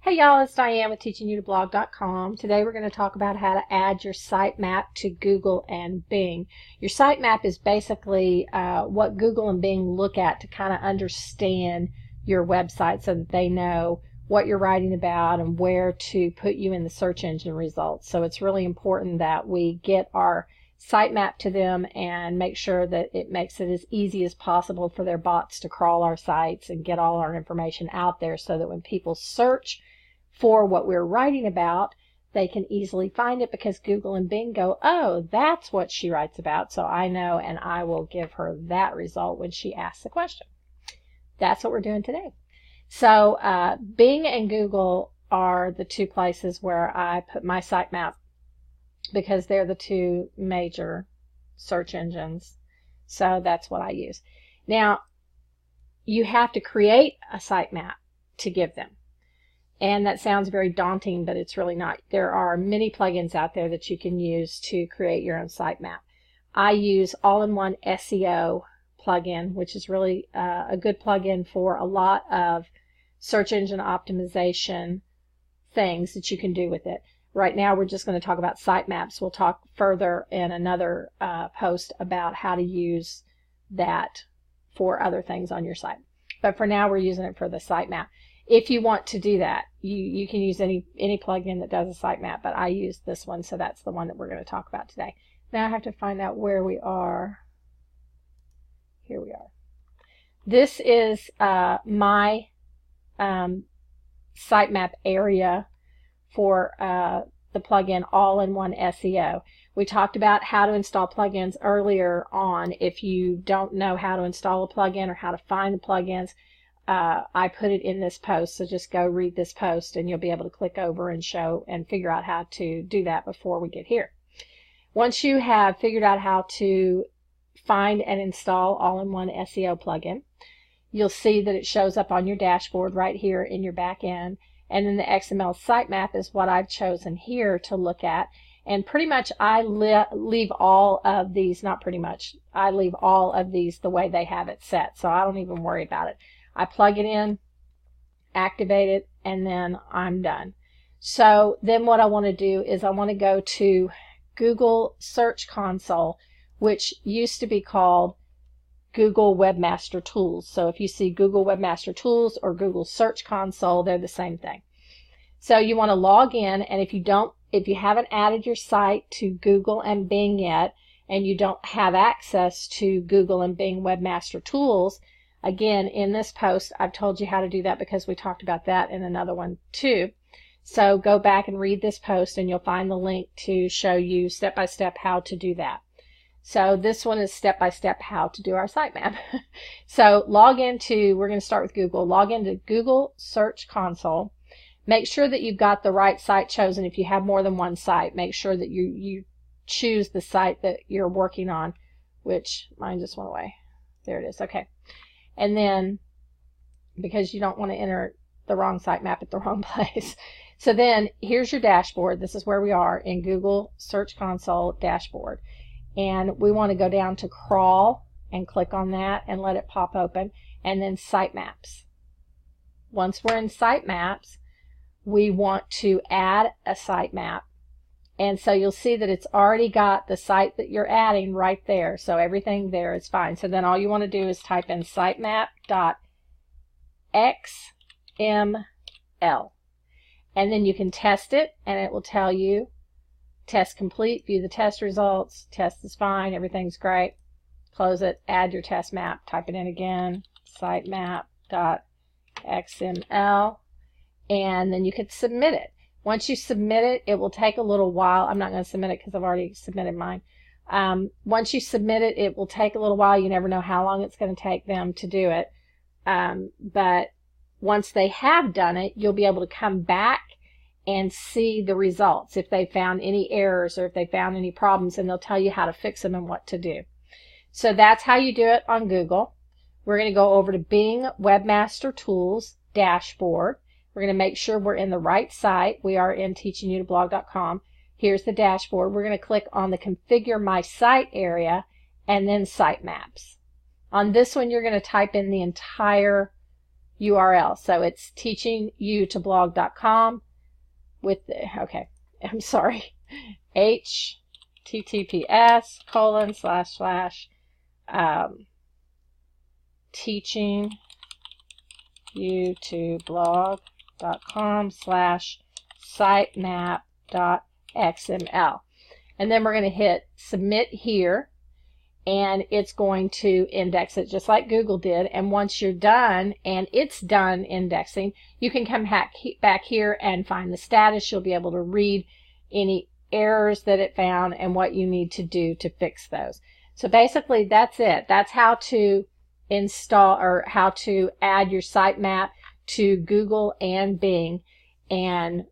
Hey y'all, it's Diane with teachingyoutoblog.com. Today we're going to talk about how to add your sitemap to Google and Bing. Your sitemap is basically what Google and Bing look at to kind of understand your website so that they know what you're writing about and where to put you in the search engine results. So it's really important that we get our sitemap to them and make sure that it makes it as easy as possible for their bots to crawl our sites and get all our information out there so that when people search for what we're writing about, they can easily find it because Google and Bing go, oh, that's what she writes about, so I know, and I will give her that result when she asks the question. That's what we're doing today. So Bing and Google are the two places where I put my sitemap because they're the two major search engines. So that's what I use. Now, you have to create a sitemap to give them. And that sounds very daunting, but it's really not. There are many plugins out there that you can use to create your own sitemap. I use AllinOne SEO plugin, which is really a good plugin for a lot of search engine optimization things that you can do with it. Right now we're just going to talk about sitemaps. We'll talk further in another post about how to use that for other things on your site. But for now we're using it for the sitemap. If you want to do that, you can use any plugin that does a sitemap, but I use this one, so that's the one that we're going to talk about today. Now I have to find out where we are. Here we are. This is my sitemap area for the plugin AllinOne SEO. We talked about how to install plugins earlier on. If you don't know how to install a plugin or how to find the plugins, I put it in this post, so just go read this post and you'll be able to click over and show and figure out how to do that before we get here. Once you have figured out how to find and install AllinOne SEO plugin, you'll see that it shows up on your dashboard right here in your back end, and then the XML sitemap is what I've chosen here to look at. And pretty much I leave all of these, not pretty much, I leave all of these the way they have it set, so I don't even worry about it. I plug it in, activate it, and then I'm done. So then what I want to do is I want to go to Google Search Console, which used to be called Google Webmaster Tools. So if you see Google Webmaster Tools or Google Search Console, they're the same thing. So you want to log in, and if you haven't added your site to Google and Bing yet, and you don't have access to Google and Bing Webmaster Tools, again, in this post, I've told you how to do that because we talked about that in another one too. So go back and read this post and you'll find the link to show you step-by-step how to do that. So this one is step-by-step how to do our sitemap. So we're going to start with Google. Log into Google Search Console. Make sure that you've got the right site chosen. If you have more than one site, make sure that you choose the site that you're working on, which mine just went away. There it is. Okay. And then, because you don't want to enter the wrong sitemap at the wrong place. So then, here's your dashboard. This is where we are in Google Search Console dashboard. And we want to go down to Crawl and click on that and let it pop open. And then Sitemaps. Once we're in Sitemaps, we want to add a sitemap. And so you'll see that it's already got the site that you're adding right there. So everything there is fine. So then all you want to do is type in sitemap.xml. And then you can test it, and it will tell you, test complete, view the test results, test is fine, everything's great. Close it, add your test map, type it in again, sitemap.xml, and then you can submit it. Once you submit it, it will take a little while. I'm not going to submit it because I've already submitted mine. Once you submit it, it will take a little while. You never know how long it's going to take them to do it. But once they have done it, you'll be able to come back and see the results if they found any errors or if they found any problems, and they'll tell you how to fix them and what to do. So that's how you do it on Google. We're going to go over to Bing Webmaster Tools dashboard. We're going to make sure we're in the right site. We are in teachingyoutoblog.com. Here's the dashboard. We're going to click on the Configure My Site area and then Sitemaps. On this one, you're going to type in the entire URL. So it's teachingyoutoblog.com with the, okay, I'm sorry, https://teachingyoutoblog.com/sitemap.xml. And then we're going to hit submit here, and it's going to index it just like Google did. And once you're done and it's done indexing, you can come back here and find the status. You'll be able to read any errors that it found and what you need to do to fix those. So basically that's it. That's how to install or how to add your sitemap to Google and Bing, and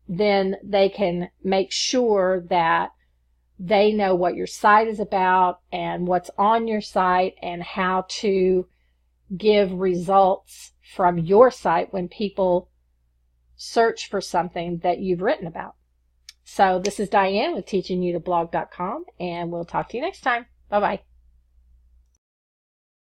then they can make sure that they know what your site is about and what's on your site and how to give results from your site when people search for something that you've written about. So this is Diane with teachingyoutoblog.com, and we'll talk to you next time. Bye-bye.